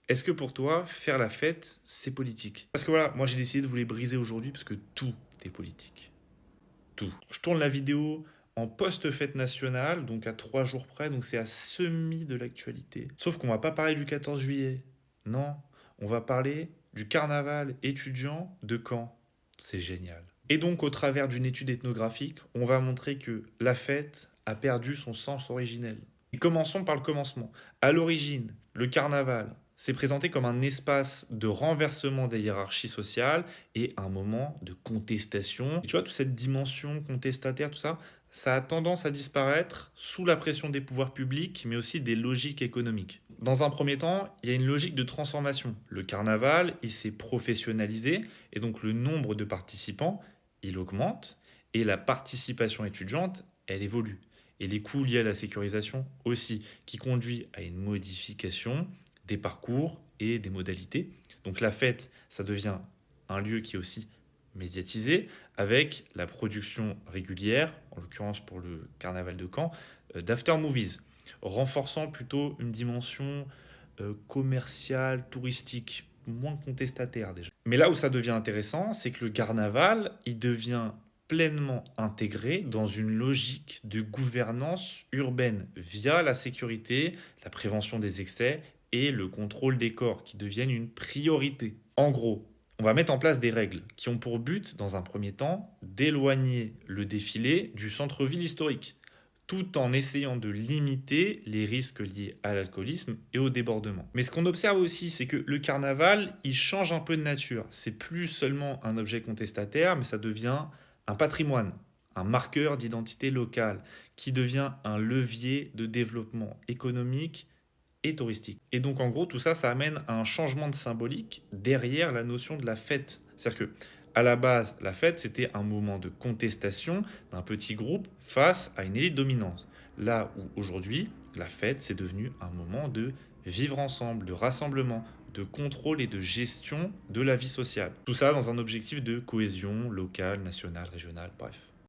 Est-ce que pour toi, faire la fête, c'est politique? Parce que voilà, moi j'ai décidé de vous les briser aujourd'hui parce que tout est politique. Tout. Je tourne la vidéo en post-fête nationale, donc à 3 jours près, donc c'est à semi de l'actualité. Sauf qu'on va pas parler du 14 juillet. Non, on va parler du carnaval étudiant de Caen. C'est génial. Et donc, au travers d'une étude ethnographique, on va montrer que la fête a perdu son sens originel. Et commençons par le commencement. À l'origine, le carnaval s'est présenté comme un espace de renversement des hiérarchies sociales et un moment de contestation. Et tu vois, toute cette dimension contestataire, tout ça, ça a tendance à disparaître sous la pression des pouvoirs publics, mais aussi des logiques économiques. Dans un premier temps, il y a une logique de transformation. Le carnaval, il s'est professionnalisé, et donc le nombre de participants, il augmente, et la participation étudiante, elle évolue. Et les coûts liés à la sécurisation aussi, qui conduit à une modification des parcours et des modalités. Donc la fête, ça devient un lieu qui est aussi médiatisé, avec la production régulière, en l'occurrence pour le carnaval de Caen, d'after movies, renforçant plutôt une dimension commerciale, touristique, moins contestataire déjà. Mais là où ça devient intéressant, c'est que le carnaval, il devient pleinement intégré dans une logique de gouvernance urbaine via la sécurité, la prévention des excès et le contrôle des corps qui deviennent une priorité. En gros, on va mettre en place des règles qui ont pour but, dans un premier temps, d'éloigner le défilé du centre-ville historique, tout en essayant de limiter les risques liés à l'alcoolisme et au débordement. Mais ce qu'on observe aussi, c'est que le carnaval, il change un peu de nature. C'est plus seulement un objet contestataire, mais ça devient un patrimoine, un marqueur d'identité locale, qui devient un levier de développement économique et touristique. Et donc en gros, tout ça, ça amène à un changement de symbolique derrière la notion de la fête. C'est-à-dire que à la base, la fête, c'était un mouvement de contestation d'un petit groupe face à une élite dominante. Là où aujourd'hui, la fête, c'est devenu un moment de vivre ensemble, de rassemblement, de contrôle et de gestion de la vie sociale. Tout ça dans un objectif de cohésion locale, nationale, régionale, bref.